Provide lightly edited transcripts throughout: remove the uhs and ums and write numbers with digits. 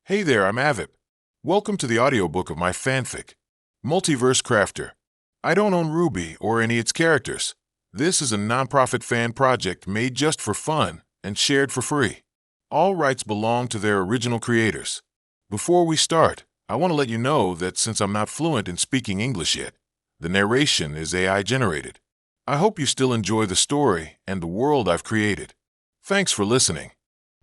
Hey there, I'm Avip. Welcome to the audiobook of my fanfic, Muitiverse Crafter. I don't own RWBY or any of its characters. This is a non-profit fan project made just for fun and shared for free. All rights belong to their original creators. Before we start, I want to let you know that since I'm not fluent in speaking English yet, the narration is AI generated. I hope you still enjoy the story and the world I've created. Thanks for listening.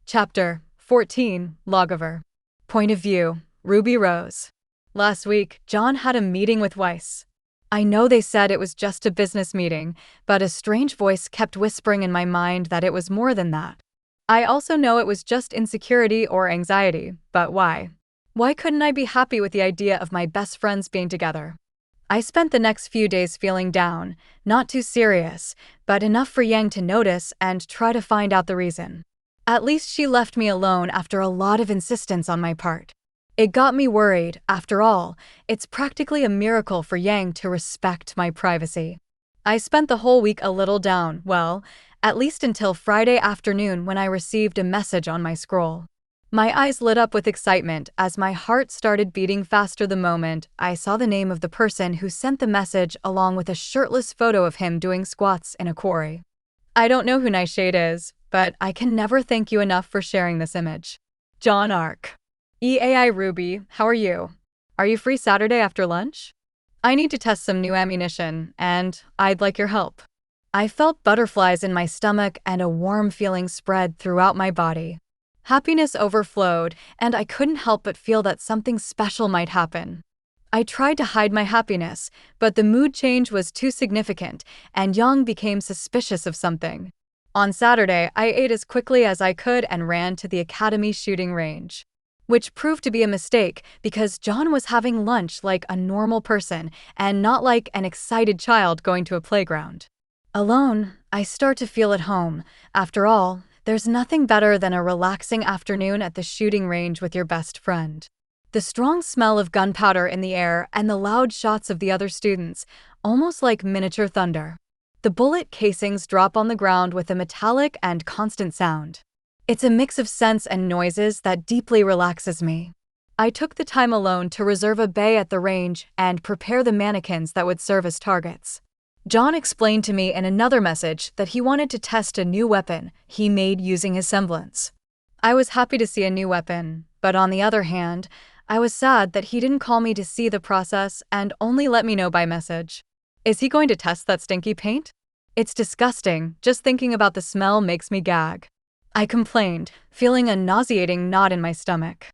Chapter 14, Logover. Point of view, Ruby Rose. Last week, Jaune had a meeting with Weiss. I know they said it was just a business meeting, but a strange voice kept whispering in my mind that it was more than that. I also know it was just insecurity or anxiety, but why? Why couldn't I be happy with the idea of my best friends being together? I spent the next few days feeling down, not too serious, but enough for Yang to notice and try to find out the reason. At least she left me alone after a lot of insistence on my part. It got me worried. After all, it's practically a miracle for Yang to respect my privacy. I spent the whole week a little down, well, at least until Friday afternoon when I received a message on my scroll. My eyes lit up with excitement as my heart started beating faster the moment I saw the name of the person who sent the message along with a shirtless photo of him doing squats in a quarry. I don't know who Nightshade is, but I can never thank you enough for sharing this image. Jaune Arc. EAI RWBY, how are you? Are you free Saturday after lunch? I need to test some new ammunition, and I'd like your help. I felt butterflies in my stomach and a warm feeling spread throughout my body. Happiness overflowed, and I couldn't help but feel that something special might happen. I tried to hide my happiness, but the mood change was too significant, and Yang became suspicious of something. On Saturday, I ate as quickly as I could and ran to the academy shooting range. Which proved to be a mistake because Jaune was having lunch like a normal person and not like an excited child going to a playground. Alone, I start to feel at home. After all, there's nothing better than a relaxing afternoon at the shooting range with your best friend. The strong smell of gunpowder in the air and the loud shots of the other students, almost like miniature thunder. The bullet casings drop on the ground with a metallic and constant sound. It's a mix of scents and noises that deeply relaxes me. I took the time alone to reserve a bay at the range and prepare the mannequins that would serve as targets. Jaune explained to me in another message that he wanted to test a new weapon he made using his semblance. I was happy to see a new weapon, but on the other hand, I was sad that he didn't call me to see the process and only let me know by message. Is he going to test that stinky paint? It's disgusting. Just thinking about the smell makes me gag. I complained, feeling a nauseating knot in my stomach.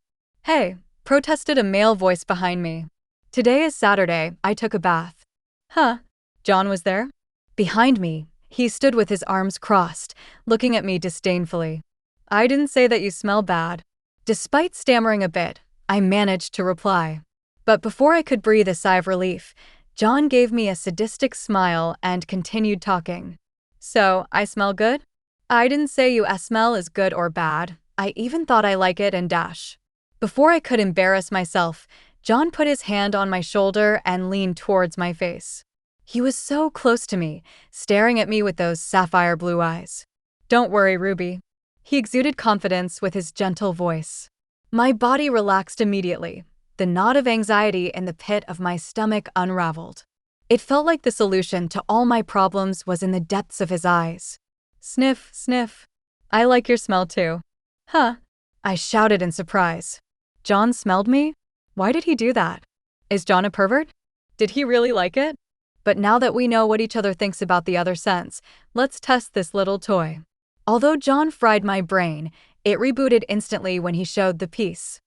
Hey, protested a male voice behind me. Today is Saturday. I took a bath. Huh? Jaune was there? Behind me, he stood with his arms crossed, looking at me disdainfully. I didn't say that you smell bad. Despite stammering a bit, I managed to reply. But before I could breathe a sigh of relief, Jaune gave me a sadistic smile and continued talking. So, I smell good? I didn't say you smell is good or bad. I even thought I like it and dash. Before I could embarrass myself, Jaune put his hand on my shoulder and leaned towards my face. He was so close to me, staring at me with those sapphire blue eyes. Don't worry, RWBY. He exuded confidence with his gentle voice. My body relaxed immediately. The knot of anxiety in the pit of my stomach unraveled. It felt like the solution to all my problems was in the depths of his eyes. Sniff, sniff. I like your smell too. Huh? I shouted in surprise. Jaune smelled me? Why did he do that? Is Jaune a pervert? Did he really like it? But now that we know what each other thinks about the other scents, let's test this little toy. Although Jaune fried my brain, it rebooted instantly when he showed the piece.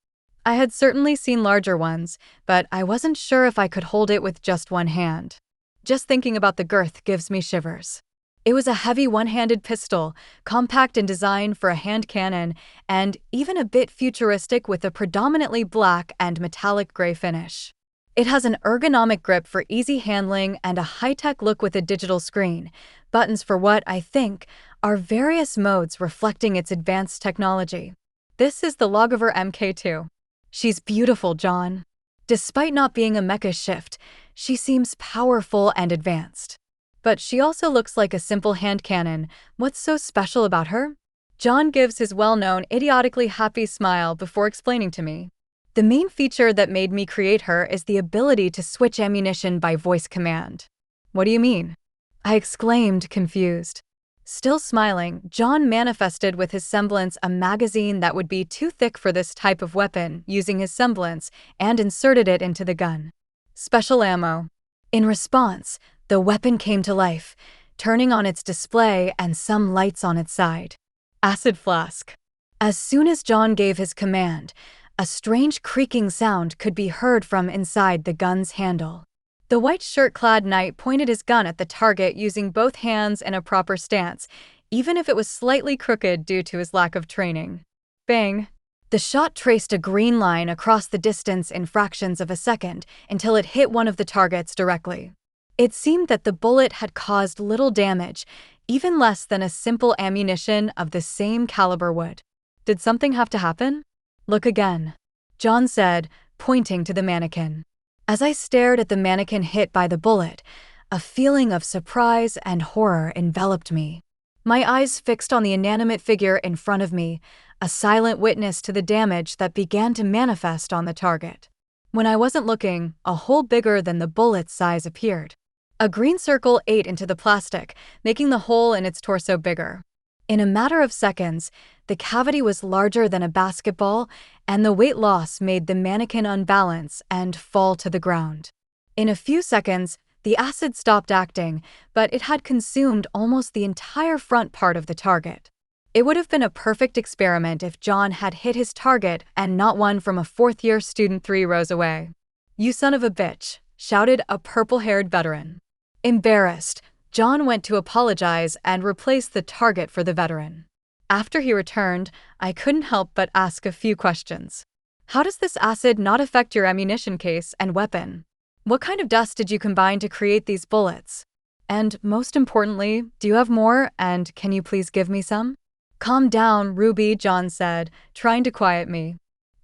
I had certainly seen larger ones, but I wasn't sure if I could hold it with just one hand. Just thinking about the girth gives me shivers. It was a heavy one-handed pistol, compact in design for a hand cannon, and even a bit futuristic with a predominantly black and metallic gray finish. It has an ergonomic grip for easy handling and a high-tech look with a digital screen, buttons for what, I think, are various modes reflecting its advanced technology. This is the Logover MK2. She's beautiful, Jaune. Despite not being a mecha shift, she seems powerful and advanced. But she also looks like a simple hand cannon. What's so special about her? Jaune gives his well-known, idiotically happy smile before explaining to me. The main feature that made me create her is the ability to switch ammunition by voice command. What do you mean? I exclaimed, confused. Still smiling, Jaune manifested with his semblance a magazine that would be too thick for this type of weapon using his semblance and inserted it into the gun. Special ammo. In response, the weapon came to life, turning on its display and some lights on its side. Acid flask. As soon as Jaune gave his command, a strange creaking sound could be heard from inside the gun's handle. The white shirt-clad knight pointed his gun at the target using both hands in a proper stance, even if it was slightly crooked due to his lack of training. Bang! The shot traced a green line across the distance in fractions of a second until it hit one of the targets directly. It seemed that the bullet had caused little damage, even less than a simple ammunition of the same caliber would. Did something have to happen? Look again, Jaune said, pointing to the mannequin. As I stared at the mannequin hit by the bullet, a feeling of surprise and horror enveloped me. My eyes fixed on the inanimate figure in front of me, a silent witness to the damage that began to manifest on the target. When I wasn't looking, a hole bigger than the bullet's size appeared. A green circle ate into the plastic, making the hole in its torso bigger. In a matter of seconds, the cavity was larger than a basketball, and the weight loss made the mannequin unbalance and fall to the ground. In a few seconds, the acid stopped acting, but it had consumed almost the entire front part of the target. It would have been a perfect experiment if Jaune had hit his target and not one from a fourth-year student 3 rows away. "You son of a bitch," shouted a purple-haired veteran. Embarrassed, Jaune went to apologize and replace the target for the veteran. After he returned, I couldn't help but ask a few questions. How does this acid not affect your ammunition case and weapon? What kind of dust did you combine to create these bullets? And most importantly, do you have more, and can you please give me some? Calm down, RWBY, Jaune said, trying to quiet me.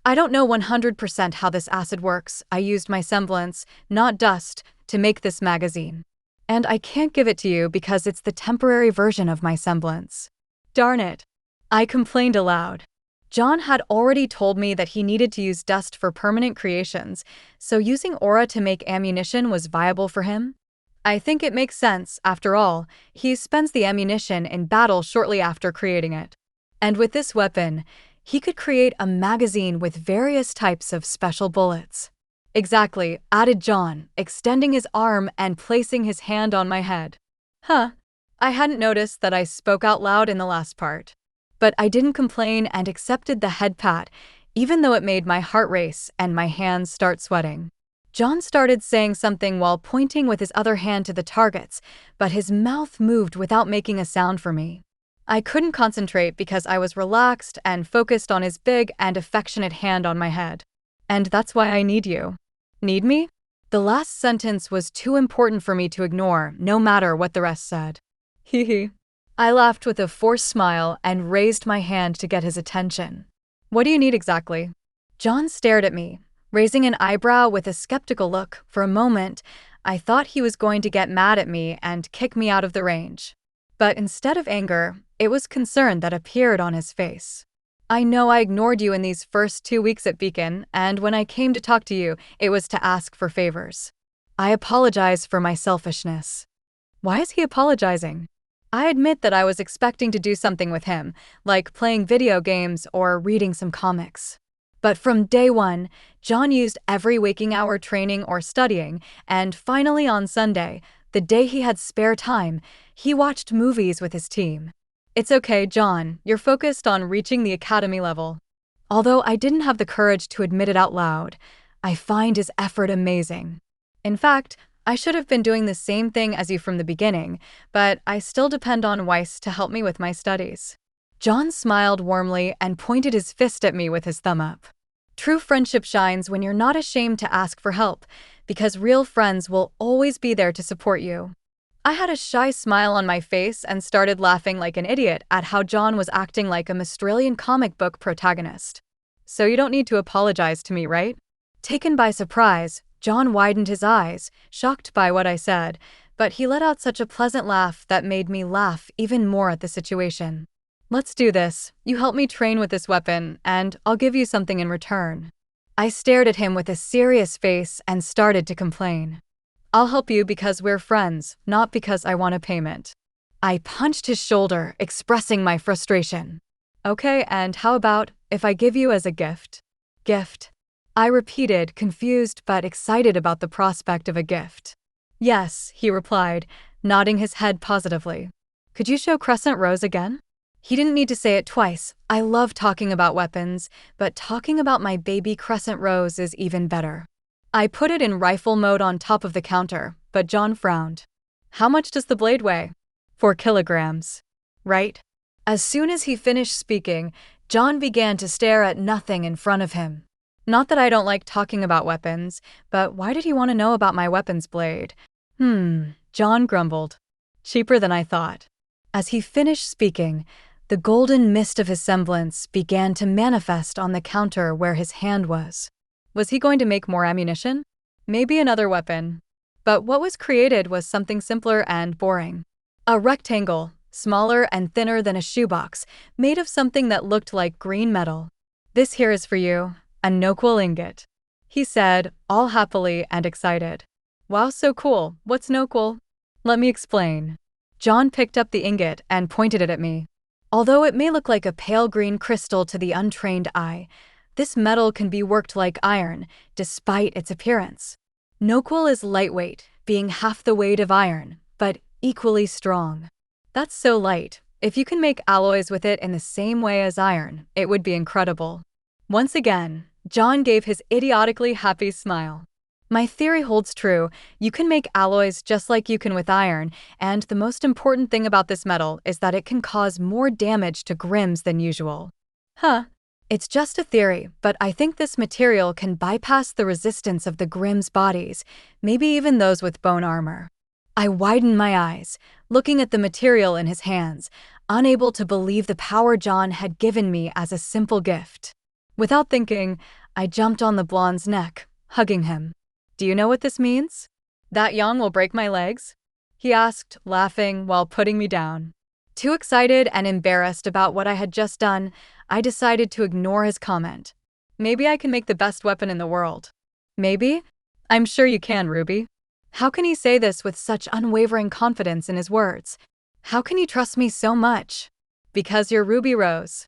I don't know 100% how this acid works. I used my semblance, not dust, to make this magazine. And I can't give it to you because it's the temporary version of my semblance. Darn it. I complained aloud. Jaune had already told me that he needed to use dust for permanent creations, so using aura to make ammunition was viable for him. I think it makes sense, after all, he spends the ammunition in battle shortly after creating it. And with this weapon, he could create a magazine with various types of special bullets. Exactly, added Jaune, extending his arm and placing his hand on my head. Huh. I hadn't noticed that I spoke out loud in the last part. But I didn't complain and accepted the head pat, even though it made my heart race and my hands start sweating. Jaune started saying something while pointing with his other hand to the targets, but his mouth moved without making a sound for me. I couldn't concentrate because I was relaxed and focused on his big and affectionate hand on my head. And that's why I need you. Need me? The last sentence was too important for me to ignore, no matter what the rest said. Hee hee. I laughed with a forced smile and raised my hand to get his attention. What do you need exactly? Jaune stared at me, raising an eyebrow with a skeptical look. For a moment, I thought he was going to get mad at me and kick me out of the range. But instead of anger, it was concern that appeared on his face. I know I ignored you in these first 2 weeks at Beacon, and when I came to talk to you, it was to ask for favors. I apologize for my selfishness. Why is he apologizing? I admit that I was expecting to do something with him, like playing video games or reading some comics. But from day one, Jaune used every waking hour training or studying, and finally on Sunday, the day he had spare time, he watched movies with his team. It's okay, Jaune, you're focused on reaching the academy level. Although I didn't have the courage to admit it out loud, I find his effort amazing. In fact, I should have been doing the same thing as you from the beginning, but I still depend on Weiss to help me with my studies. Jaune smiled warmly and pointed his fist at me with his thumb up. True friendship shines when you're not ashamed to ask for help, because real friends will always be there to support you. I had a shy smile on my face and started laughing like an idiot at how Jaune was acting like a Australian comic book protagonist. So you don't need to apologize to me, right? Taken by surprise, Jaune widened his eyes, shocked by what I said, but he let out such a pleasant laugh that made me laugh even more at the situation. Let's do this. You help me train with this weapon, and I'll give you something in return. I stared at him with a serious face and started to complain. I'll help you because we're friends, not because I want a payment. I punched his shoulder, expressing my frustration. Okay, and how about if I give you as a gift? Gift? I repeated, confused but excited about the prospect of a gift. Yes, he replied, nodding his head positively. Could you show Crescent Rose again? He didn't need to say it twice. I love talking about weapons, but talking about my baby Crescent Rose is even better. I put it in rifle mode on top of the counter, but John frowned. How much does the blade weigh? 4 kilograms. Right? As soon as he finished speaking, John began to stare at nothing in front of him. Not that I don't like talking about weapons, but why did he want to know about my weapon's blade? John grumbled. Cheaper than I thought. As he finished speaking, the golden mist of his semblance began to manifest on the counter where his hand was. Was he going to make more ammunition? Maybe another weapon. But what was created was something simpler and boring. A rectangle, smaller and thinner than a shoebox, made of something that looked like green metal. This here is for you, a Noquel ingot, he said, all happily and excited. Wow, so cool. What's Noquel? Let me explain. John picked up the ingot and pointed it at me. Although it may look like a pale green crystal to the untrained eye, this metal can be worked like iron, despite its appearance. Noquel is lightweight, being half the weight of iron, but equally strong. That's so light. If you can make alloys with it in the same way as iron, it would be incredible. Once again, John gave his idiotically happy smile. My theory holds true. You can make alloys just like you can with iron, and the most important thing about this metal is that it can cause more damage to Grims than usual. It's just a theory, but I think this material can bypass the resistance of the Grims' bodies, maybe even those with bone armor. I widened my eyes, looking at the material in his hands, unable to believe the power John had given me as a simple gift. Without thinking, I jumped on the blonde's neck, hugging him. Do you know what this means? That Yang will break my legs? He asked, laughing while putting me down. Too excited and embarrassed about what I had just done, I decided to ignore his comment. Maybe I can make the best weapon in the world. Maybe? I'm sure you can, RWBY. How can he say this with such unwavering confidence in his words? How can you trust me so much? Because you're Ruby Rose.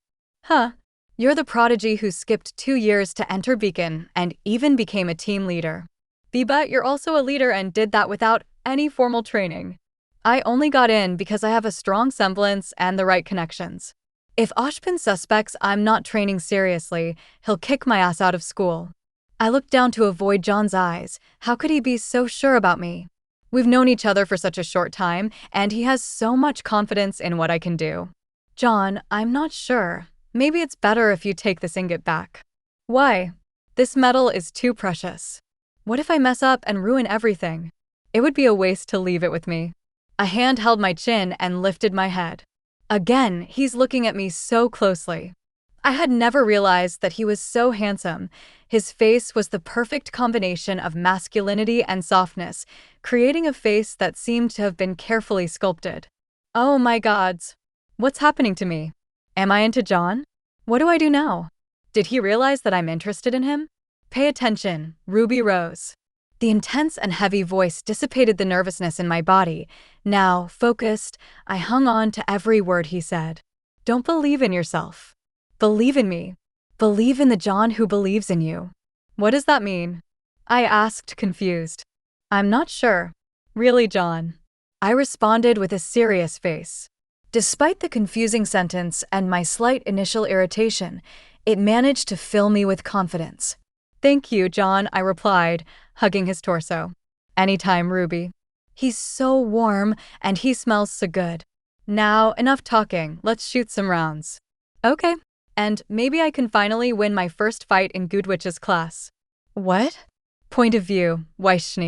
You're the prodigy who skipped 2 years to enter Beacon and even became a team leader. But you're also a leader and did that without any formal training. I only got in because I have a strong semblance and the right connections. If Ashpin suspects I'm not training seriously, he'll kick my ass out of school. I looked down to avoid John's eyes. How could he be so sure about me? We've known each other for such a short time, and he has so much confidence in what I can do. John, I'm not sure. Maybe it's better if you take this ingot back. Why? This metal is too precious. What if I mess up and ruin everything? It would be a waste to leave it with me. A hand held my chin and lifted my head. Again, he's looking at me so closely. I had never realized that he was so handsome. His face was the perfect combination of masculinity and softness, creating a face that seemed to have been carefully sculpted. Oh my gods. What's happening to me? Am I into John? What do I do now? Did he realize that I'm interested in him? Pay attention, Ruby Rose. The intense and heavy voice dissipated the nervousness in my body. Now, focused, I hung on to every word he said. Don't believe in yourself. Believe in me. Believe in the John who believes in you. What does that mean? I asked, confused. I'm not sure. Really, John? I responded with a serious face. Despite the confusing sentence and my slight initial irritation, it managed to fill me with confidence. Thank you, John, I replied, hugging his torso. Anytime, RWBY. He's so warm, and he smells so good. Now, enough talking, let's shoot some rounds. Okay. And maybe I can finally win my first fight in Goodwitch's class. What? Point of view, Weiss.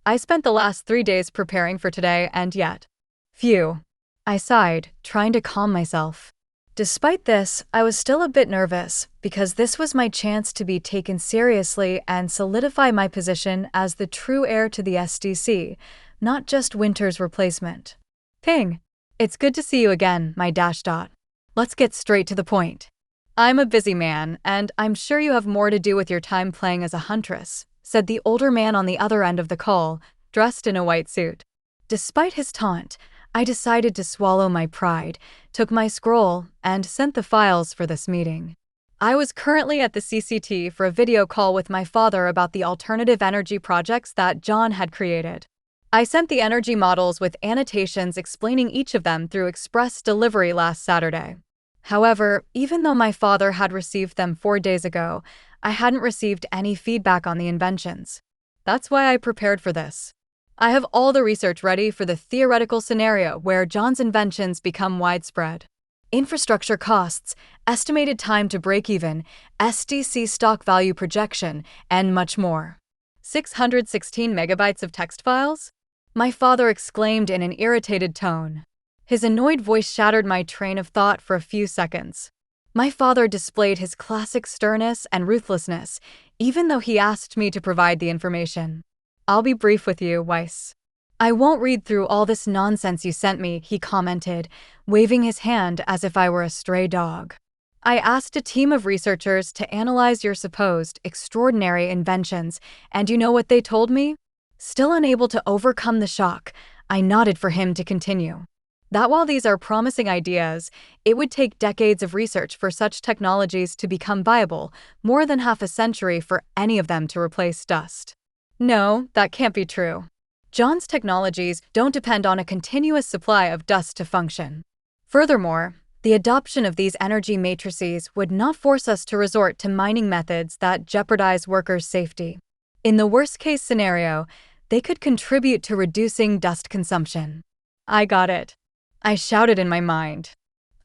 I spent the last 3 days preparing for today, and yet. Phew. I sighed, trying to calm myself. Despite this, I was still a bit nervous, because this was my chance to be taken seriously and solidify my position as the true heir to the SDC, not just Winter's replacement. Ping. It's good to see you again, my dash dot. Let's get straight to the point. I'm a busy man, and I'm sure you have more to do with your time playing as a huntress, said the older man on the other end of the call, dressed in a white suit. Despite his taunt, I decided to swallow my pride, took my scroll, and sent the files for this meeting. I was currently at the CCT for a video call with my father about the alternative energy projects that John had created. I sent the energy models with annotations explaining each of them through express delivery last Saturday. However, even though my father had received them 4 days ago, I hadn't received any feedback on the inventions. That's why I prepared for this. I have all the research ready for the theoretical scenario where John's inventions become widespread. Infrastructure costs, estimated time to break even, SDC stock value projection, and much more. 616 megabytes of text files? My father exclaimed in an irritated tone. His annoyed voice shattered my train of thought for a few seconds. My father displayed his classic sternness and ruthlessness, even though he asked me to provide the information. I'll be brief with you, Weiss. I won't read through all this nonsense you sent me, he commented, waving his hand as if I were a stray dog. I asked a team of researchers to analyze your supposed extraordinary inventions, and you know what they told me? Still unable to overcome the shock, I nodded for him to continue. That while these are promising ideas, it would take decades of research for such technologies to become viable, more than half a century for any of them to replace dust. No, that can't be true. John's technologies don't depend on a continuous supply of dust to function. Furthermore, the adoption of these energy matrices would not force us to resort to mining methods that jeopardize workers' safety. In the worst-case scenario, they could contribute to reducing dust consumption. I got it. I shouted in my mind.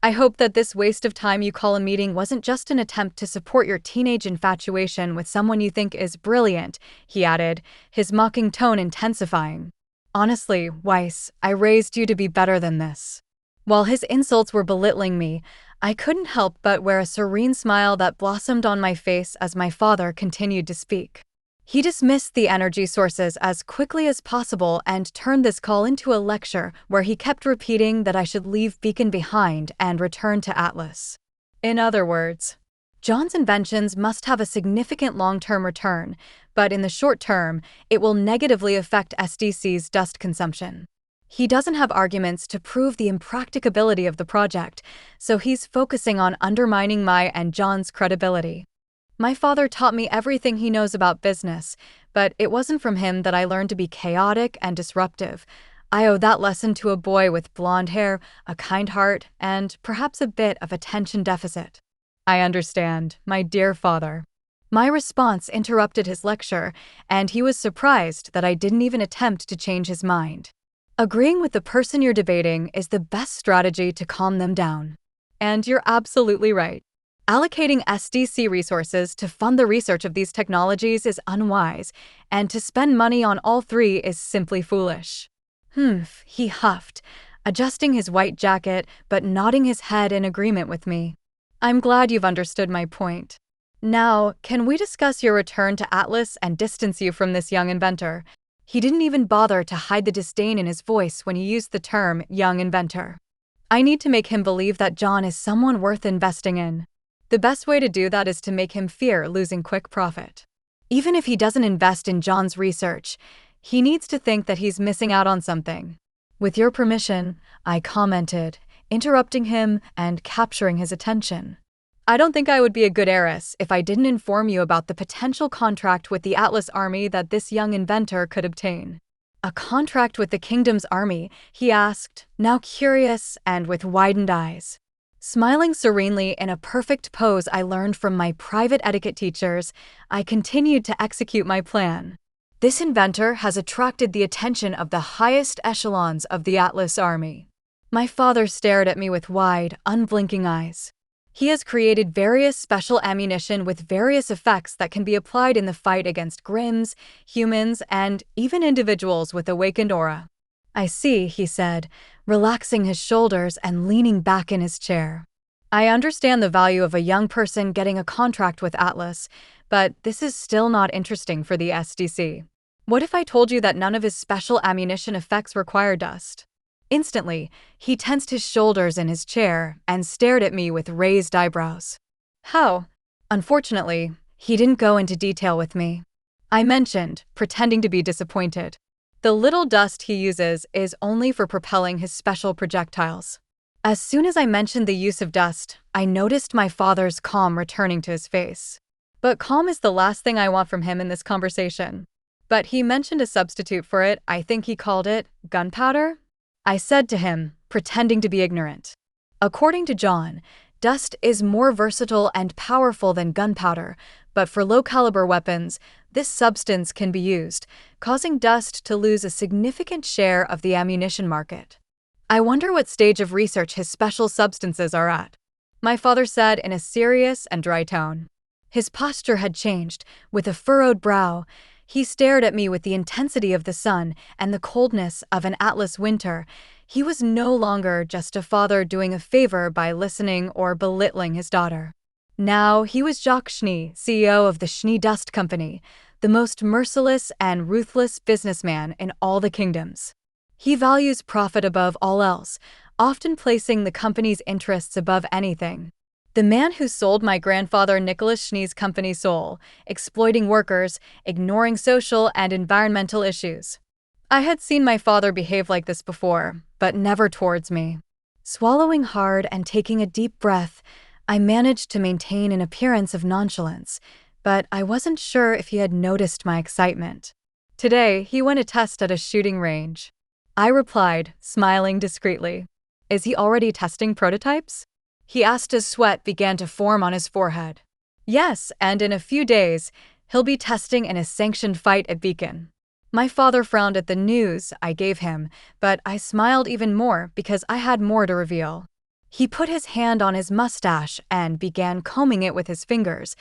I hope that this waste of time you call a meeting wasn't just an attempt to support your teenage infatuation with someone you think is brilliant, he added, his mocking tone intensifying. Honestly, Weiss, I raised you to be better than this. While his insults were belittling me, I couldn't help but wear a serene smile that blossomed on my face as my father continued to speak. He dismissed the energy sources as quickly as possible and turned this call into a lecture where he kept repeating that I should leave Beacon behind and return to Atlas. In other words, John's inventions must have a significant long-term return, but in the short term, it will negatively affect SDC's dust consumption. He doesn't have arguments to prove the impracticability of the project, so he's focusing on undermining my and John's credibility. My father taught me everything he knows about business, but it wasn't from him that I learned to be chaotic and disruptive. I owe that lesson to a boy with blonde hair, a kind heart, and perhaps a bit of attention deficit. I understand, my dear father. My response interrupted his lecture, and he was surprised that I didn't even attempt to change his mind. Agreeing with the person you're debating is the best strategy to calm them down. And you're absolutely right. Allocating SDC resources to fund the research of these technologies is unwise, and to spend money on all three is simply foolish. He huffed, adjusting his white jacket but nodding his head in agreement with me. I'm glad you've understood my point. Now, can we discuss your return to Atlas and distance you from this young inventor? He didn't even bother to hide the disdain in his voice when he used the term young inventor. I need to make him believe that John is someone worth investing in. The best way to do that is to make him fear losing quick profit. Even if he doesn't invest in John's research, he needs to think that he's missing out on something. With your permission, I commented, interrupting him and capturing his attention. I don't think I would be a good heiress if I didn't inform you about the potential contract with the Atlas army that this young inventor could obtain. A contract with the kingdom's army, he asked, now curious and with widened eyes. Smiling serenely in a perfect pose I learned from my private etiquette teachers, I continued to execute my plan. This inventor has attracted the attention of the highest echelons of the Atlas army. My father stared at me with wide, unblinking eyes. He has created various special ammunition with various effects that can be applied in the fight against Grims, humans, and even individuals with awakened aura. I see, he said, relaxing his shoulders and leaning back in his chair. I understand the value of a young person getting a contract with Atlas, but this is still not interesting for the SDC. What if I told you that none of his special ammunition effects require dust? Instantly, he tensed his shoulders in his chair and stared at me with raised eyebrows. How? Unfortunately, he didn't go into detail with me. I mentioned, pretending to be disappointed. The little dust he uses is only for propelling his special projectiles. As soon as I mentioned the use of dust, I noticed my father's calm returning to his face. But calm is the last thing I want from him in this conversation. But he mentioned a substitute for it. I think he called it gunpowder? I said to him, pretending to be ignorant. According to John, dust is more versatile and powerful than gunpowder, but for low-caliber weapons, this substance can be used, causing dust to lose a significant share of the ammunition market. I wonder what stage of research his special substances are at, my father said in a serious and dry tone. His posture had changed. With a furrowed brow, he stared at me with the intensity of the sun and the coldness of an Atlas winter. He was no longer just a father doing a favor by listening or belittling his daughter. Now he was Jacques Schnee, CEO of the Schnee Dust Company, the most merciless and ruthless businessman in all the kingdoms. He values profit above all else, often placing the company's interests above anything. The man who sold my grandfather Nicholas Schnee's company's soul, exploiting workers, ignoring social and environmental issues. I had seen my father behave like this before, but never towards me. Swallowing hard and taking a deep breath, I managed to maintain an appearance of nonchalance, but I wasn't sure if he had noticed my excitement. Today, he won a test at a shooting range. I replied, smiling discreetly. Is he already testing prototypes? He asked as sweat began to form on his forehead. Yes, and in a few days, he'll be testing in a sanctioned fight at Beacon. My father frowned at the news I gave him, but I smiled even more because I had more to reveal. He put his hand on his mustache and began combing it with his fingers,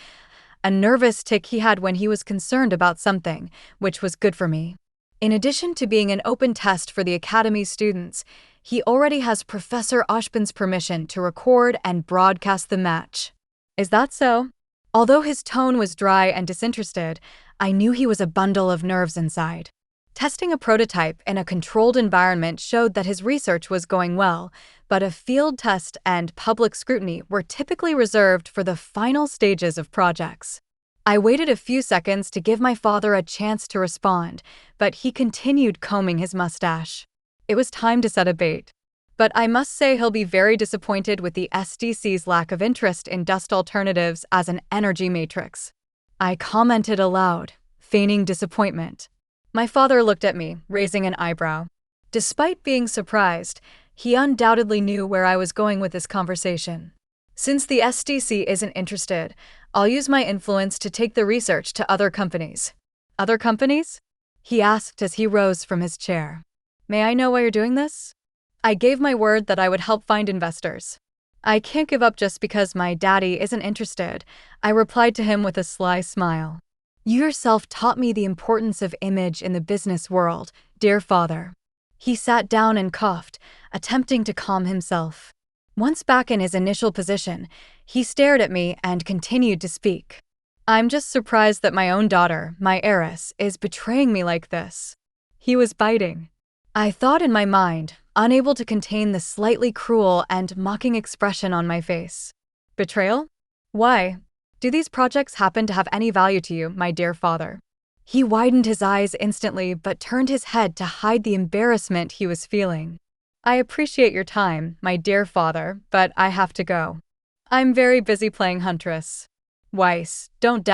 a nervous tic he had when he was concerned about something, which was good for me. In addition to being an open test for the Academy's students, he already has Professor Oshpin's permission to record and broadcast the match. Is that so? Although his tone was dry and disinterested, I knew he was a bundle of nerves inside. Testing a prototype in a controlled environment showed that his research was going well, but a field test and public scrutiny were typically reserved for the final stages of projects. I waited a few seconds to give my father a chance to respond, but he continued combing his mustache. It was time to set a bait. But I must say he'll be very disappointed with the SDC's lack of interest in dust alternatives as an energy matrix. I commented aloud, feigning disappointment. My father looked at me, raising an eyebrow. Despite being surprised, he undoubtedly knew where I was going with this conversation. Since the SDC isn't interested, I'll use my influence to take the research to other companies. Other companies? He asked as he rose from his chair. May I know why you're doing this? I gave my word that I would help find investors. I can't give up just because my daddy isn't interested, I replied to him with a sly smile. You yourself taught me the importance of image in the business world, dear father. He sat down and coughed, attempting to calm himself. Once back in his initial position, he stared at me and continued to speak. I'm just surprised that my own daughter, my heiress, is betraying me like this. He was biting. I thought in my mind, unable to contain the slightly cruel and mocking expression on my face. Betrayal? Why? Do these projects happen to have any value to you, my dear father? He widened his eyes instantly but turned his head to hide the embarrassment he was feeling. I appreciate your time, my dear father, but I have to go. I'm very busy playing Huntress. Weiss, don't ...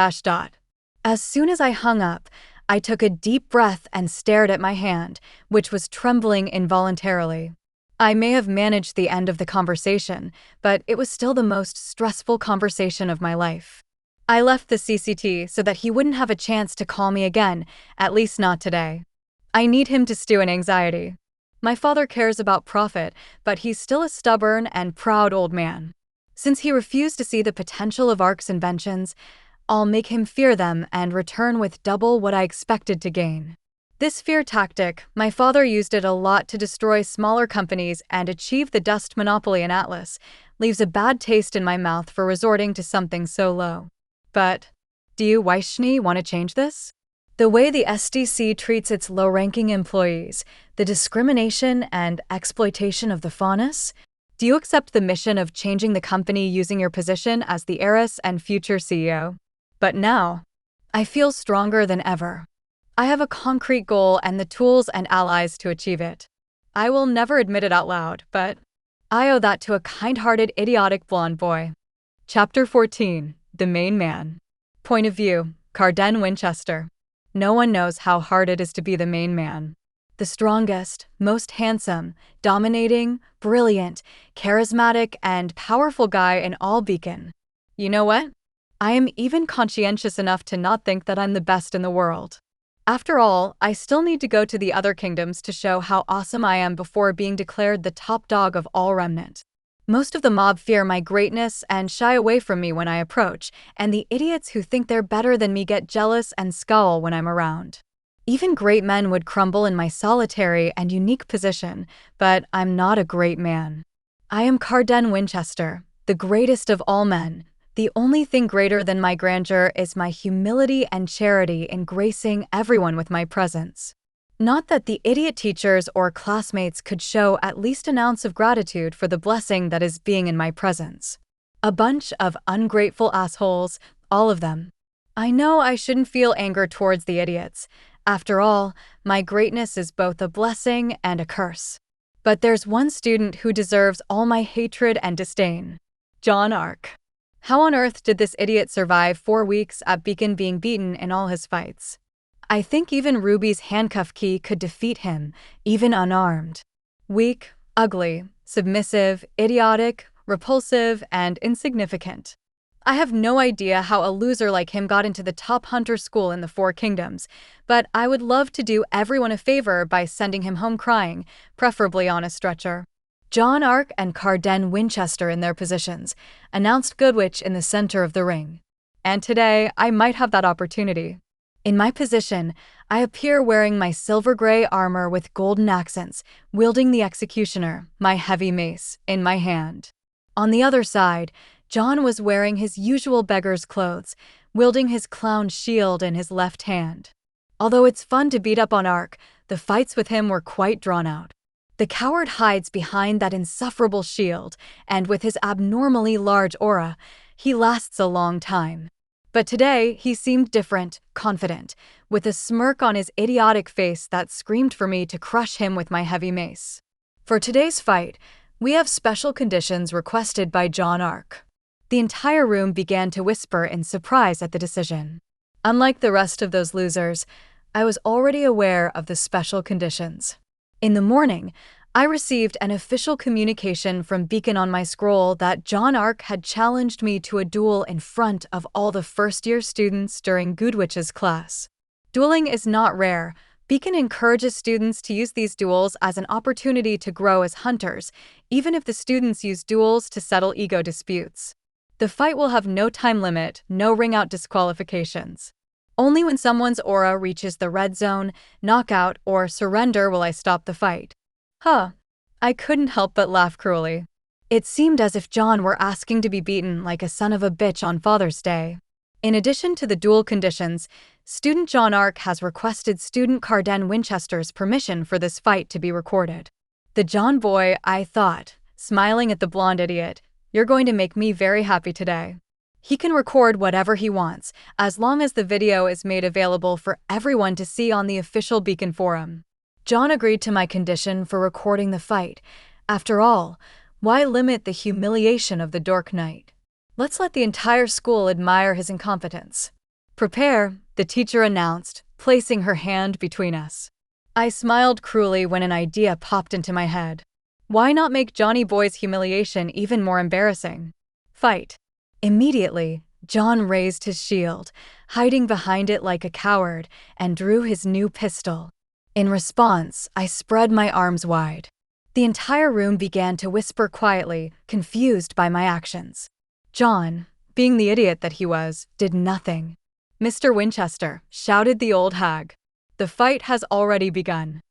As soon as I hung up, I took a deep breath and stared at my hand, which was trembling involuntarily. I may have managed the end of the conversation, but it was still the most stressful conversation of my life. I left the CCT so that he wouldn't have a chance to call me again, at least not today. I need him to stew in anxiety. My father cares about profit, but he's still a stubborn and proud old man. Since he refused to see the potential of ARC's inventions, I'll make him fear them and return with double what I expected to gain. This fear tactic, my father used it a lot to destroy smaller companies and achieve the dust monopoly in Atlas, leaves a bad taste in my mouth for resorting to something so low. But, do you, Weiss, want to change this? The way the SDC treats its low-ranking employees, The discrimination and exploitation of the faunus? Do you accept the mission of changing the company using your position as the heiress and future CEO? But now, I feel stronger than ever. I have a concrete goal and the tools and allies to achieve it. I will never admit it out loud, but I owe that to a kind-hearted, idiotic blonde boy. Chapter 14. The Main Man. Point of view, Carden Winchester. No one knows how hard it is to be the main man. The strongest, most handsome, dominating, brilliant, charismatic, and powerful guy in all Beacon. You know what? I am even conscientious enough to not think that I'm the best in the world. After all, I still need to go to the other kingdoms to show how awesome I am before being declared the top dog of all Remnant. Most of the mob fear my greatness and shy away from me when I approach, and the idiots who think they're better than me get jealous and scowl when I'm around. Even great men would crumble in my solitary and unique position, but I'm not a great man. I am Carden Winchester, the greatest of all men. The only thing greater than my grandeur is my humility and charity in gracing everyone with my presence. Not that the idiot teachers or classmates could show at least an ounce of gratitude for the blessing that is being in my presence. A bunch of ungrateful assholes, all of them. I know I shouldn't feel anger towards the idiots. After all, my greatness is both a blessing and a curse. But there's one student who deserves all my hatred and disdain. Jaune Arc. How on earth did this idiot survive 4 weeks at Beacon being beaten in all his fights? I think even Ruby's handcuff key could defeat him, even unarmed. Weak, ugly, submissive, idiotic, repulsive, and insignificant. I have no idea how a loser like him got into the top hunter school in the 4 kingdoms, but I would love to do everyone a favor by sending him home crying, preferably on a stretcher. Jaune Arc and Carden Winchester in their positions, announced Goodwitch in the center of the ring. And today, I might have that opportunity. In my position, I appear wearing my silver-gray armor with golden accents, wielding the executioner, my heavy mace, in my hand. On the other side, John was wearing his usual beggar's clothes, wielding his clown shield in his left hand. Although it's fun to beat up on Arc, the fights with him were quite drawn out. The coward hides behind that insufferable shield, and with his abnormally large aura, he lasts a long time. But today, he seemed different, confident, with a smirk on his idiotic face that screamed for me to crush him with my heavy mace. For today's fight, we have special conditions requested by Jaune Arc. The entire room began to whisper in surprise at the decision. Unlike the rest of those losers, I was already aware of the special conditions. In the morning, I received an official communication from Beacon on my scroll that Jaune Arc had challenged me to a duel in front of all the first-year students during Goodwitch's class. Dueling is not rare. Beacon encourages students to use these duels as an opportunity to grow as hunters, even if the students use duels to settle ego disputes. The fight will have no time limit, no ring-out disqualifications. Only when someone's aura reaches the red zone, knockout, or surrender will I stop the fight. I couldn't help but laugh cruelly. It seemed as if John were asking to be beaten like a son of a bitch on Father's Day. In addition to the duel conditions, student Jaune Arc has requested student Carden Winchester's permission for this fight to be recorded. The John boy, I thought, smiling at the blonde idiot, "You're going to make me very happy today." He can record whatever he wants, as long as the video is made available for everyone to see on the official Beacon forum. John agreed to my condition for recording the fight. After all, why limit the humiliation of the Dork Knight? Let's let the entire school admire his incompetence. "Prepare," the teacher announced, placing her hand between us. I smiled cruelly when an idea popped into my head. Why not make Johnny Boy's humiliation even more embarrassing? Fight. Immediately, John raised his shield, hiding behind it like a coward, and drew his new pistol. In response, I spread my arms wide. The entire room began to whisper quietly, confused by my actions. John, being the idiot that he was, did nothing. "Mr. Winchester," shouted the old hag. "The fight has already begun."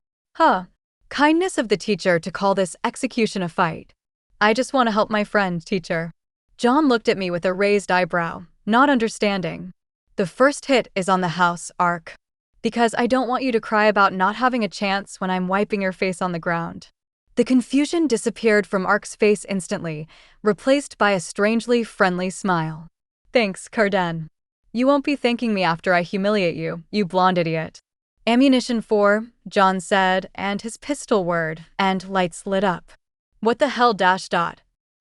Kindness of the teacher to call this execution a fight. "I just want to help my friend, teacher." John looked at me with a raised eyebrow, not understanding. "The first hit is on the house, Arc." Because I don't want you to cry about not having a chance when I'm wiping your face on the ground. The confusion disappeared from Arc's face instantly, replaced by a strangely friendly smile. Thanks, Carden. You won't be thanking me after I humiliate you, you blonde idiot. Ammunition 4, John said, and his pistol whirred, and lights lit up. What the hell ?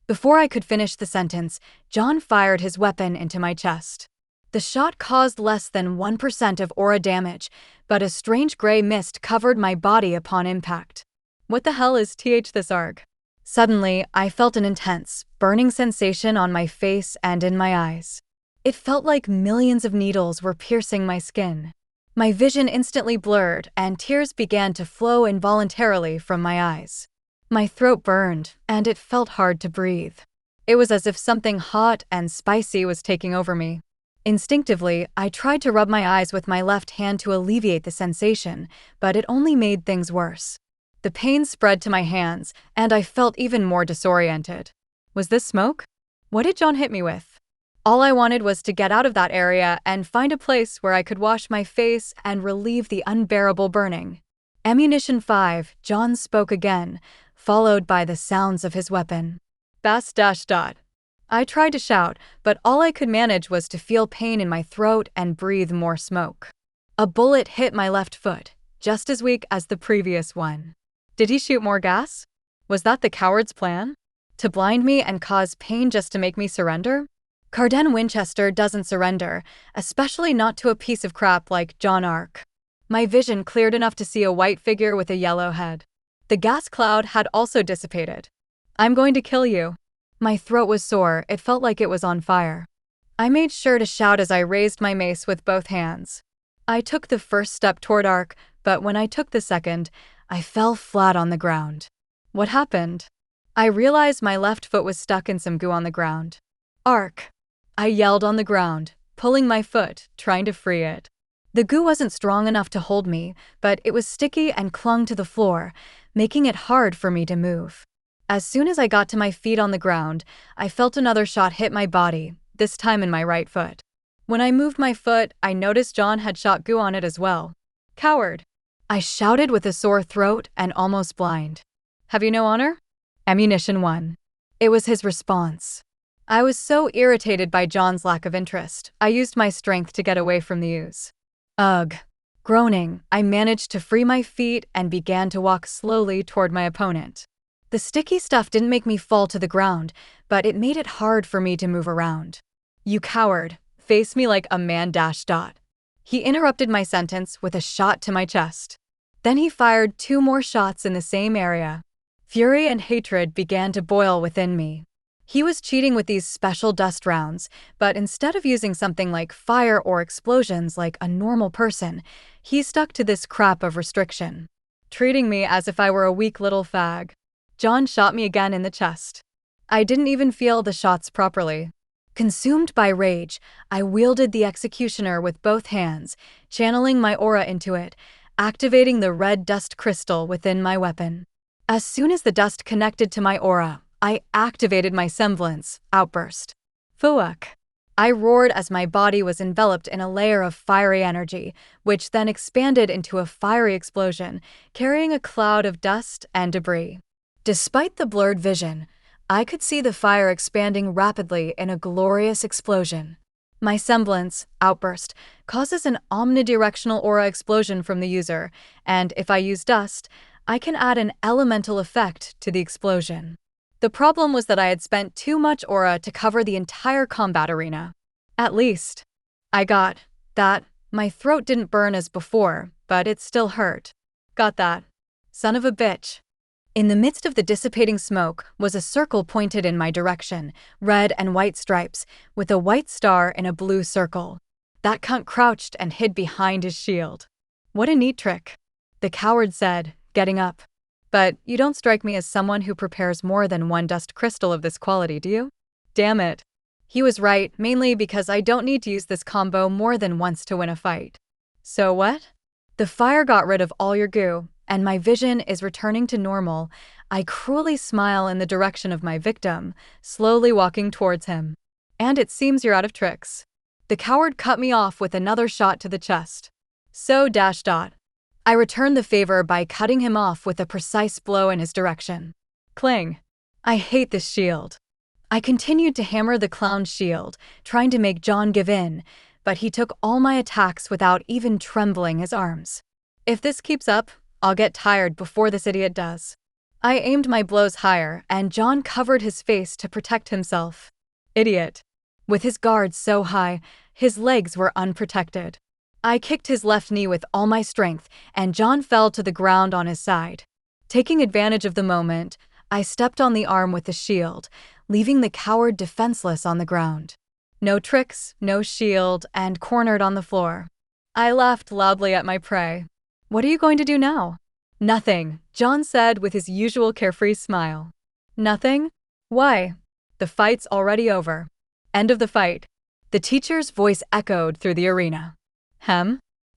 Before I could finish the sentence, John fired his weapon into my chest. The shot caused less than 1% of aura damage, but a strange gray mist covered my body upon impact. What the hell is this arg? Suddenly, I felt an intense, burning sensation on my face and in my eyes. It felt like millions of needles were piercing my skin. My vision instantly blurred, and tears began to flow involuntarily from my eyes. My throat burned, and it felt hard to breathe. It was as if something hot and spicy was taking over me. Instinctively, I tried to rub my eyes with my left hand to alleviate the sensation, but it only made things worse. The pain spread to my hands, and I felt even more disoriented. Was this smoke? What did John hit me with? All I wanted was to get out of that area and find a place where I could wash my face and relieve the unbearable burning. Ammunition 5, John spoke again, followed by the sounds of his weapon. Bass. I tried to shout, but all I could manage was to feel pain in my throat and breathe more smoke. A bullet hit my left foot, just as weak as the previous one. Did he shoot more gas? Was that the coward's plan? To blind me and cause pain just to make me surrender? Carden Winchester doesn't surrender, especially not to a piece of crap like Jaune Arc. My vision cleared enough to see a white figure with a yellow head. The gas cloud had also dissipated. I'm going to kill you. My throat was sore, it felt like it was on fire. I made sure to shout as I raised my mace with both hands. I took the first step toward Arc, but when I took the second, I fell flat on the ground. What happened? I realized my left foot was stuck in some goo on the ground. Arc! I yelled on the ground, pulling my foot, trying to free it. The goo wasn't strong enough to hold me, but it was sticky and clung to the floor, making it hard for me to move. As soon as I got to my feet on the ground, I felt another shot hit my body, this time in my right foot. When I moved my foot, I noticed John had shot goo on it as well. Coward! I shouted with a sore throat and almost blind. Have you no honor? Ammunition 1. It was his response. I was so irritated by John's lack of interest, I used my strength to get away from the ooze. Ugh. Groaning, I managed to free my feet and began to walk slowly toward my opponent. The sticky stuff didn't make me fall to the ground, but it made it hard for me to move around. You coward, face me like a man. He interrupted my sentence with a shot to my chest. Then he fired 2 more shots in the same area. Fury and hatred began to boil within me. He was cheating with these special dust rounds, but instead of using something like fire or explosions like a normal person, he stuck to this crap of restriction, treating me as if I were a weak little fag. John shot me again in the chest. I didn't even feel the shots properly. Consumed by rage, I wielded the executioner with both hands, channeling my aura into it, activating the red dust crystal within my weapon. As soon as the dust connected to my aura, I activated my semblance, outburst. Fuck! I roared as my body was enveloped in a layer of fiery energy, which then expanded into a fiery explosion, carrying a cloud of dust and debris. Despite the blurred vision, I could see the fire expanding rapidly in a glorious explosion. My semblance, outburst, causes an omnidirectional aura explosion from the user, and if I use dust, I can add an elemental effect to the explosion. The problem was that I had spent too much aura to cover the entire combat arena. At least. I got that. My throat didn't burn as before, but it still hurt. Got that. Son of a bitch. In the midst of the dissipating smoke was a circle pointed in my direction, red and white stripes, with a white star in a blue circle. That cunt crouched and hid behind his shield. What a neat trick, the coward said, getting up. But you don't strike me as someone who prepares more than 1 dust crystal of this quality, do you? Damn it. He was right, mainly because I don't need to use this combo more than once to win a fight. So what? The fire got rid of all your goo, and my vision is returning to normal. I cruelly smile in the direction of my victim, slowly walking towards him. And it seems you're out of tricks. The coward cut me off with another shot to the chest. So dash dot. I returned the favor by cutting him off with a precise blow in his direction. Cling. I hate this shield. I continued to hammer the clown's shield, trying to make Jaune give in, but he took all my attacks without even trembling his arms. If this keeps up, I'll get tired before this idiot does. I aimed my blows higher, and Jaune covered his face to protect himself. Idiot. With his guard so high, his legs were unprotected. I kicked his left knee with all my strength, and Jaune fell to the ground on his side. Taking advantage of the moment, I stepped on the arm with the shield, leaving the coward defenseless on the ground. No tricks, no shield, and cornered on the floor. I laughed loudly at my prey. What are you going to do now? Nothing, Jaune said with his usual carefree smile. Nothing? Why? The fight's already over. End of the fight. The teacher's voice echoed through the arena.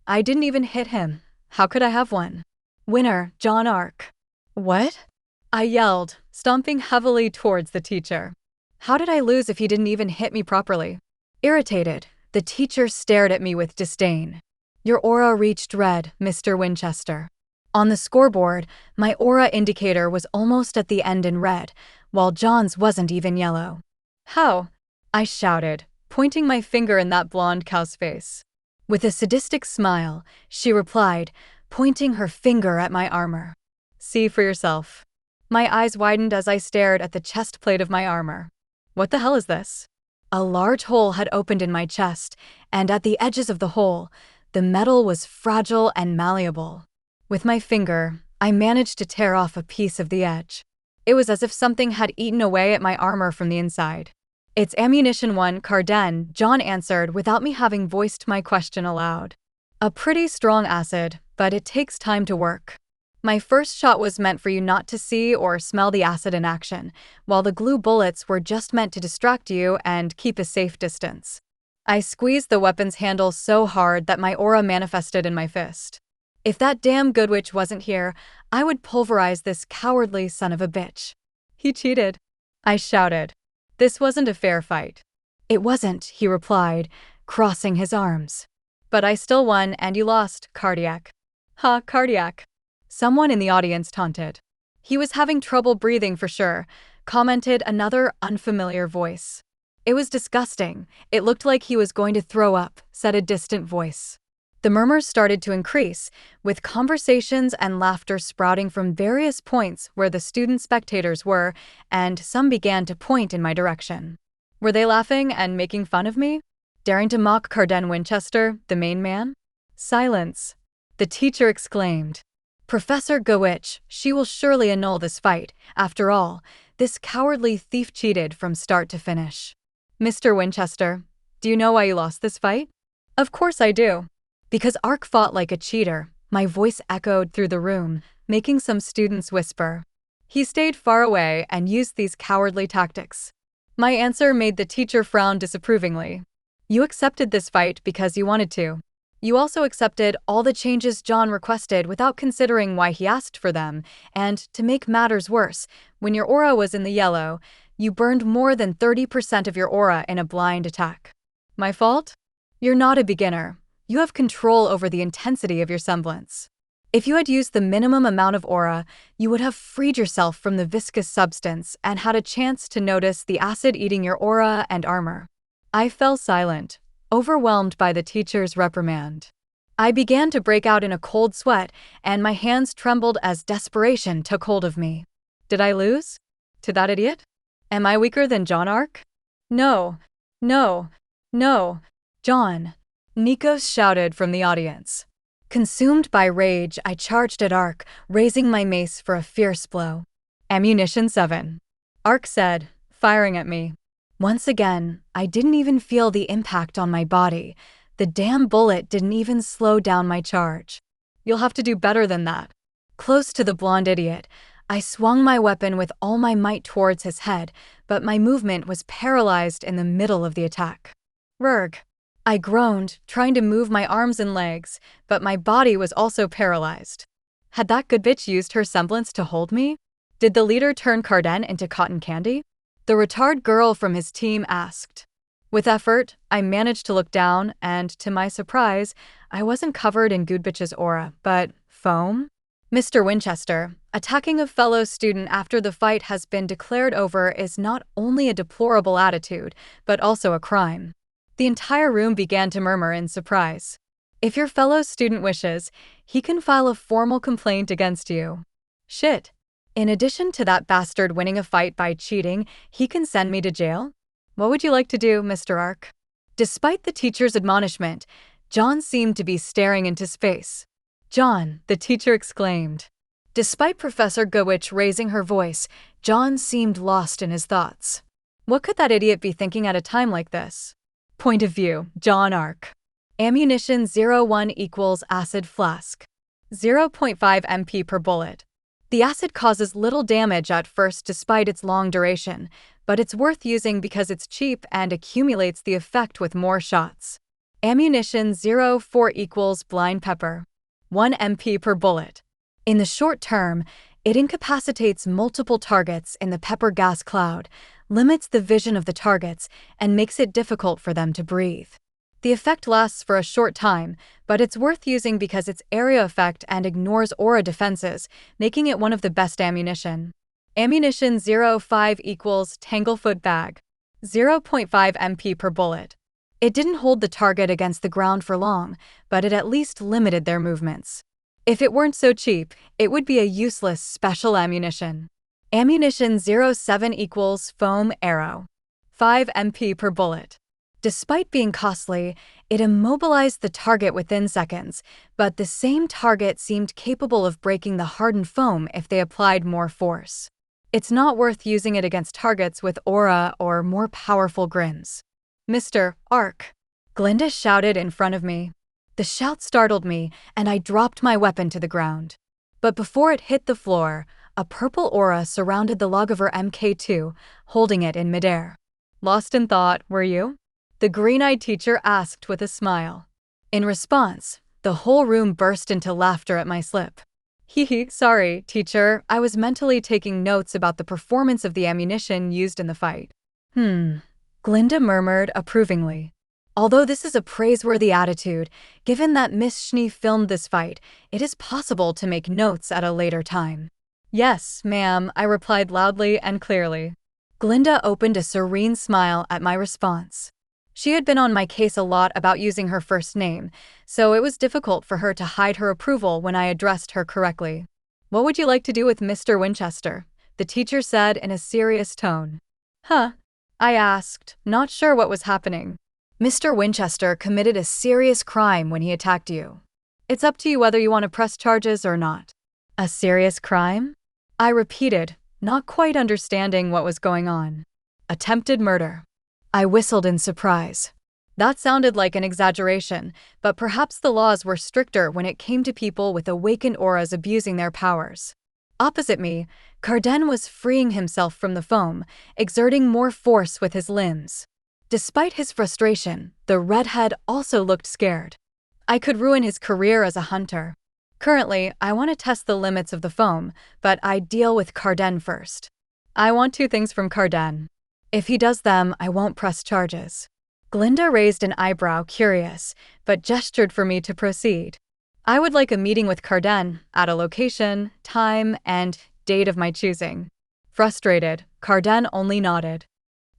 I didn't even hit him. How could I have won? Winner, Jaune Arc. What? I yelled, stomping heavily towards the teacher. How did I lose if he didn't even hit me properly? Irritated, the teacher stared at me with disdain. Your aura reached red, Mr. Winchester. On the scoreboard, my aura indicator was almost at the end in red, while Jaune's wasn't even yellow. How? I shouted, pointing my finger in that blonde cow's face. With a sadistic smile, she replied, pointing her finger at my armor. See for yourself. My eyes widened as I stared at the chest plate of my armor. What the hell is this? A large hole had opened in my chest, and at the edges of the hole, the metal was fragile and malleable. With my finger, I managed to tear off a piece of the edge. It was as if something had eaten away at my armor from the inside. It's ammunition 1, Carden, Jaune answered without me having voiced my question aloud. A pretty strong acid, but it takes time to work. My first shot was meant for you not to see or smell the acid in action, while the glue bullets were just meant to distract you and keep a safe distance. I squeezed the weapon's handle so hard that my aura manifested in my fist. If that damn good witch wasn't here, I would pulverize this cowardly son of a bitch. He cheated. I shouted. This wasn't a fair fight. It wasn't, he replied, crossing his arms. But I still won and you lost, Cardiac. Ha, Cardiac. Someone in the audience taunted. He was having trouble breathing for sure, commented another unfamiliar voice. It was disgusting. It looked like he was going to throw up, said a distant voice. The murmurs started to increase, with conversations and laughter sprouting from various points where the student spectators were, and some began to point in my direction. Were they laughing and making fun of me? Daring to mock Carden Winchester, the main man? Silence. The teacher exclaimed. Professor Gowitch, she will surely annul this fight. After all, this cowardly thief cheated from start to finish. Mr. Winchester, do you know why you lost this fight? Of course I do. Because Arc fought like a cheater, my voice echoed through the room, making some students whisper. He stayed far away and used these cowardly tactics. My answer made the teacher frown disapprovingly. You accepted this fight because you wanted to. You also accepted all the changes Jaune requested without considering why he asked for them, and to make matters worse, when your aura was in the yellow, you burned more than 30% of your aura in a blind attack. My fault? You're not a beginner. You have control over the intensity of your semblance. If you had used the minimum amount of aura, you would have freed yourself from the viscous substance and had a chance to notice the acid eating your aura and armor. I fell silent, overwhelmed by the teacher's reprimand. I began to break out in a cold sweat, and my hands trembled as desperation took hold of me. Did I lose? To that idiot? Am I weaker than Jaune Arc? No. Jaune. Nikos shouted from the audience. Consumed by rage, I charged at Arc, raising my mace for a fierce blow. Ammunition 7. Arc said, firing at me. Once again, I didn't even feel the impact on my body. The damn bullet didn't even slow down my charge. You'll have to do better than that. Close to the blonde idiot, I swung my weapon with all my might towards his head, but my movement was paralyzed in the middle of the attack. Rrrg. I groaned, trying to move my arms and legs, but my body was also paralyzed. Had that good bitch used her semblance to hold me? Did the leader turn Carden into cotton candy? The retard girl from his team asked. With effort, I managed to look down, and to my surprise, I wasn't covered in Goodbitch's aura, but foam? Mr. Winchester, attacking a fellow student after the fight has been declared over is not only a deplorable attitude, but also a crime. The entire room began to murmur in surprise. If your fellow student wishes, he can file a formal complaint against you. Shit. In addition to that bastard winning a fight by cheating, he can send me to jail? What would you like to do, Mr. Arc? Despite the teacher's admonishment, John seemed to be staring into space. John, the teacher exclaimed. Despite Professor Goodwitch raising her voice, John seemed lost in his thoughts. What could that idiot be thinking at a time like this? Point of view, Jaune Arc. Ammunition 01 equals acid flask. 0.5 MP per bullet. The acid causes little damage at first despite its long duration, but it's worth using because it's cheap and accumulates the effect with more shots. Ammunition 04 equals blind pepper. 1 MP per bullet. In the short term, it incapacitates multiple targets in the pepper gas cloud, limits the vision of the targets, and makes it difficult for them to breathe. The effect lasts for a short time, but it's worth using because it's area effect and ignores aura defenses, making it one of the best ammunition. Ammunition 05 equals Tanglefoot bag. 0.5 MP per bullet. It didn't hold the target against the ground for long, but it at least limited their movements. If it weren't so cheap, it would be a useless special ammunition. Ammunition 07 equals foam arrow. 5 MP per bullet. Despite being costly, it immobilized the target within seconds, but the same target seemed capable of breaking the hardened foam if they applied more force. It's not worth using it against targets with aura or more powerful grims. Mr. Arc, Glinda shouted in front of me. The shout startled me, and I dropped my weapon to the ground. But before it hit the floor, a purple aura surrounded the Logger MK2, holding it in midair. Lost in thought, were you? The green-eyed teacher asked with a smile. In response, the whole room burst into laughter at my slip. Hee, sorry, teacher, I was mentally taking notes about the performance of the ammunition used in the fight. Glinda murmured approvingly. Although this is a praiseworthy attitude, given that Miss Schnee filmed this fight, it is possible to make notes at a later time. Yes, ma'am, I replied loudly and clearly. Glinda opened a serene smile at my response. She had been on my case a lot about using her first name, so it was difficult for her to hide her approval when I addressed her correctly. What would you like to do with Mr. Winchester? The teacher said in a serious tone. Huh? I asked, not sure what was happening. Mr. Winchester committed a serious crime when he attacked you. It's up to you whether you want to press charges or not. A serious crime? I repeated, not quite understanding what was going on. Attempted murder. I whistled in surprise. That sounded like an exaggeration, but perhaps the laws were stricter when it came to people with awakened auras abusing their powers. Opposite me, Carden was freeing himself from the foam, exerting more force with his limbs. Despite his frustration, the redhead also looked scared. I could ruin his career as a hunter. Currently, I want to test the limits of the foam, but I'd deal with Carden first. I want 2 things from Carden. If he does them, I won't press charges. Glinda raised an eyebrow, curious, but gestured for me to proceed. I would like a meeting with Carden at a location, time, and date of my choosing. Frustrated, Carden only nodded.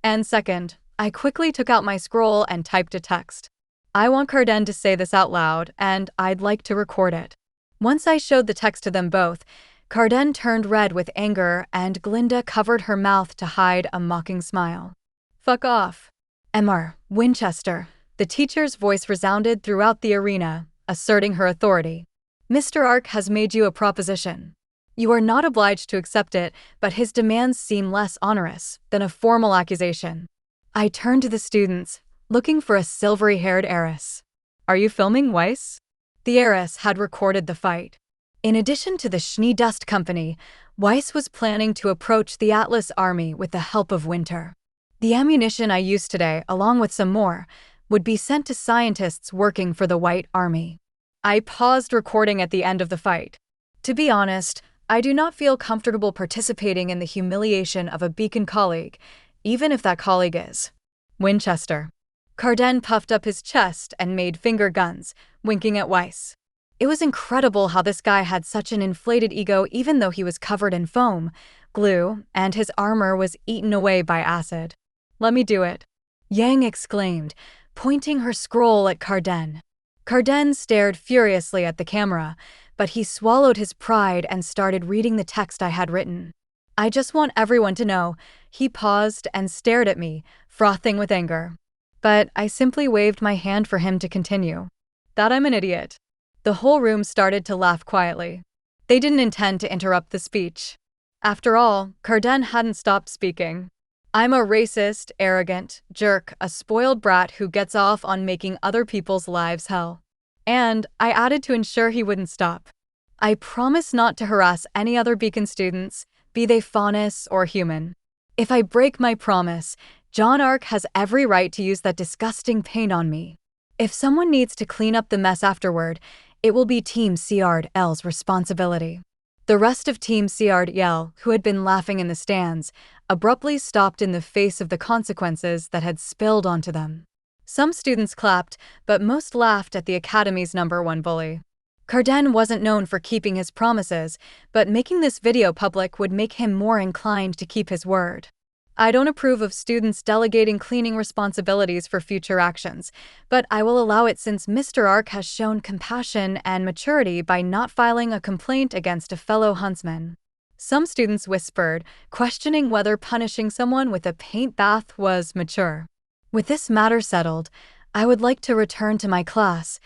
And second, I quickly took out my scroll and typed a text. I want Carden to say this out loud, and I'd like to record it. Once I showed the text to them both, Carden turned red with anger and Glinda covered her mouth to hide a mocking smile. Fuck off. Mr. Winchester. The teacher's voice resounded throughout the arena, asserting her authority. Mr. Arc has made you a proposition. You are not obliged to accept it, but his demands seem less onerous than a formal accusation. I turned to the students, looking for a silvery-haired heiress. Are you filming, Weiss? The heiress had recorded the fight. In addition to the Schnee Dust Company, Weiss was planning to approach the Atlas Army with the help of Winter. The ammunition I used today, along with some more, would be sent to scientists working for the White Army. I paused recording at the end of the fight. To be honest, I do not feel comfortable participating in the humiliation of a Beacon colleague, even if that colleague is Winchester. Carden puffed up his chest and made finger guns, winking at Weiss. It was incredible how this guy had such an inflated ego even though he was covered in foam, glue, and his armor was eaten away by acid. "Let me do it," Yang exclaimed, pointing her scroll at Carden. Carden stared furiously at the camera, but he swallowed his pride and started reading the text I had written. "I just want everyone to know," he paused and stared at me, frothing with anger. But I simply waved my hand for him to continue. "That I'm an idiot." The whole room started to laugh quietly. They didn't intend to interrupt the speech. After all, Carden hadn't stopped speaking. "I'm a racist, arrogant jerk, a spoiled brat who gets off on making other people's lives hell." And I added to ensure he wouldn't stop. "I promise not to harass any other Beacon students, be they faunus or human. If I break my promise, Jaune Arc has every right to use that disgusting paint on me. If someone needs to clean up the mess afterward, it will be Team CRDL's responsibility." The rest of Team CRDL, who had been laughing in the stands, abruptly stopped in the face of the consequences that had spilled onto them. Some students clapped, but most laughed at the Academy's #1 bully. Carden wasn't known for keeping his promises, but making this video public would make him more inclined to keep his word. "I don't approve of students delegating cleaning responsibilities for future actions, but I will allow it since Mr. Arc has shown compassion and maturity by not filing a complaint against a fellow huntsman." Some students whispered, questioning whether punishing someone with a paint bath was mature. "With this matter settled, I would like to return to my class,"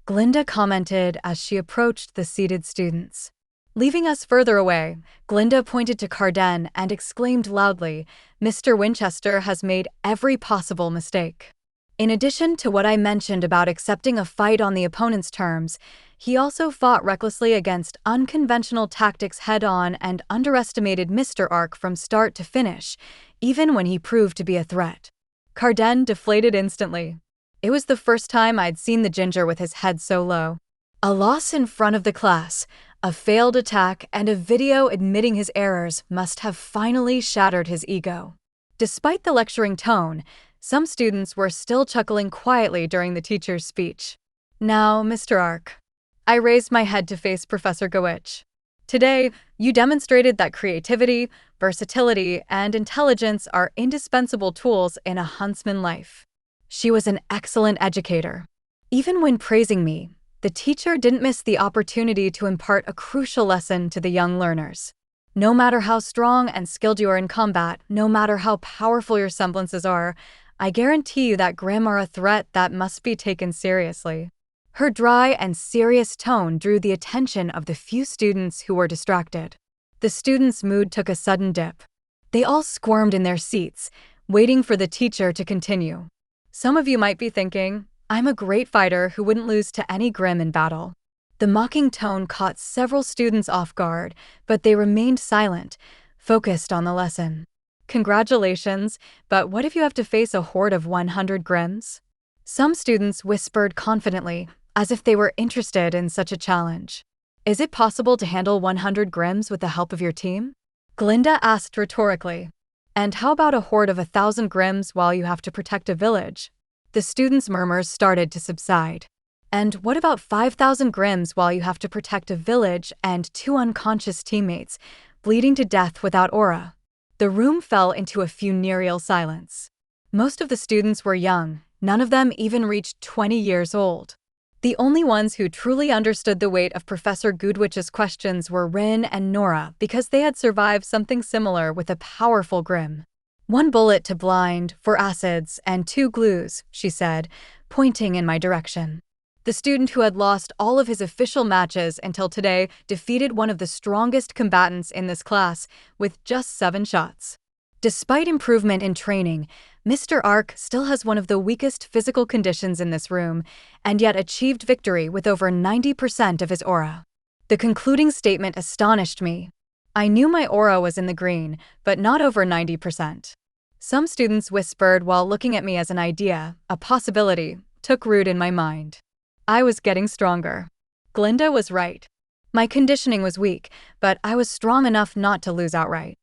Glinda commented as she approached the seated students. Leaving us further away, Glinda pointed to Carden and exclaimed loudly, "Mr. Winchester has made every possible mistake." In addition to what I mentioned about accepting a fight on the opponent's terms, he also fought recklessly against unconventional tactics head-on and underestimated Mr. Arc from start to finish, even when he proved to be a threat. Carden deflated instantly. It was the first time I'd seen the ginger with his head so low. A loss in front of the class, a failed attack, and a video admitting his errors must have finally shattered his ego. Despite the lecturing tone, some students were still chuckling quietly during the teacher's speech. "Now, Mr. Arc." I raised my head to face Professor Gowich. "Today, you demonstrated that creativity, versatility, and intelligence are indispensable tools in a huntsman life." She was an excellent educator. Even when praising me, the teacher didn't miss the opportunity to impart a crucial lesson to the young learners. No matter how strong and skilled you are in combat, no matter how powerful your semblances are, I guarantee you that Grimm are a threat that must be taken seriously. Her dry and serious tone drew the attention of the few students who were distracted. The students' mood took a sudden dip. They all squirmed in their seats, waiting for the teacher to continue. Some of you might be thinking, "I'm a great fighter who wouldn't lose to any Grimm in battle." The mocking tone caught several students off guard, but they remained silent, focused on the lesson. "Congratulations, but what if you have to face a horde of 100 Grimms?" Some students whispered confidently, as if they were interested in such a challenge. "Is it possible to handle 100 Grimms with the help of your team?" Glinda asked rhetorically. "And how about a horde of 1,000 Grimms while you have to protect a village?" The students' murmurs started to subside. "And what about 5,000 Grimms while you have to protect a village and 2 unconscious teammates, bleeding to death without aura?" The room fell into a funereal silence. Most of the students were young, none of them even reached 20 years old. The only ones who truly understood the weight of Professor Goodwich's questions were Rin and Nora because they had survived something similar with a powerful Grimm. "1 bullet to blind, 4 acids, and 2 glues," she said, pointing in my direction. The student who had lost all of his official matches until today defeated one of the strongest combatants in this class with just 7 shots. Despite improvement in training, Mr. Arc still has one of the weakest physical conditions in this room, and yet achieved victory with over 90% of his aura. The concluding statement astonished me. I knew my aura was in the green, but not over 90%. Some students whispered while looking at me as an idea, a possibility, took root in my mind. I was getting stronger. Glinda was right. My conditioning was weak, but I was strong enough not to lose outright.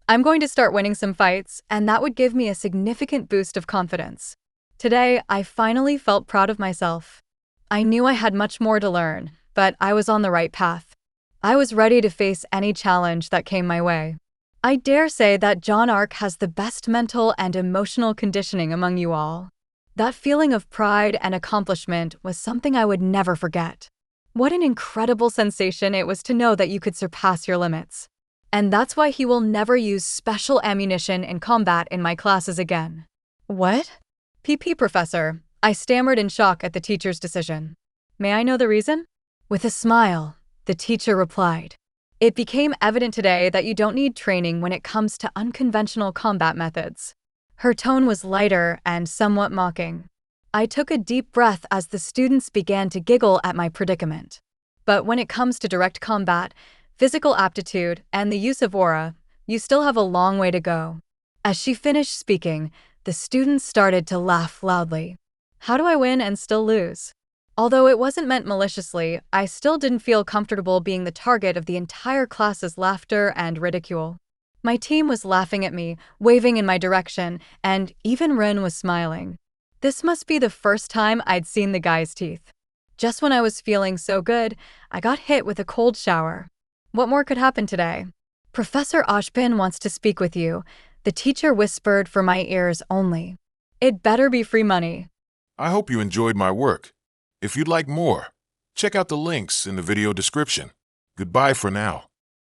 I'm going to start winning some fights, and that would give me a significant boost of confidence. Today, I finally felt proud of myself. I knew I had much more to learn, but I was on the right path. I was ready to face any challenge that came my way. I dare say that Jaune Arc has the best mental and emotional conditioning among you all. That feeling of pride and accomplishment was something I would never forget. What an incredible sensation it was to know that you could surpass your limits. And that's why he will never use special ammunition in combat in my classes again. What? PP Professor, I stammered in shock at the teacher's decision. May I know the reason? With a smile, the teacher replied. It became evident today that you don't need training when it comes to unconventional combat methods. Her tone was lighter and somewhat mocking. I took a deep breath as the students began to giggle at my predicament. But when it comes to direct combat, physical aptitude, and the use of aura, you still have a long way to go. As she finished speaking, the students started to laugh loudly. How do I win and still lose? Although it wasn't meant maliciously, I still didn't feel comfortable being the target of the entire class's laughter and ridicule. My team was laughing at me, waving in my direction, and even Rin was smiling. This must be the first time I'd seen the guy's teeth. Just when I was feeling so good, I got hit with a cold shower. What more could happen today? Professor Ashbin wants to speak with you, the teacher whispered for my ears only. It better be free money. I hope you enjoyed my work. If you'd like more, check out the links in the video description. Goodbye for now.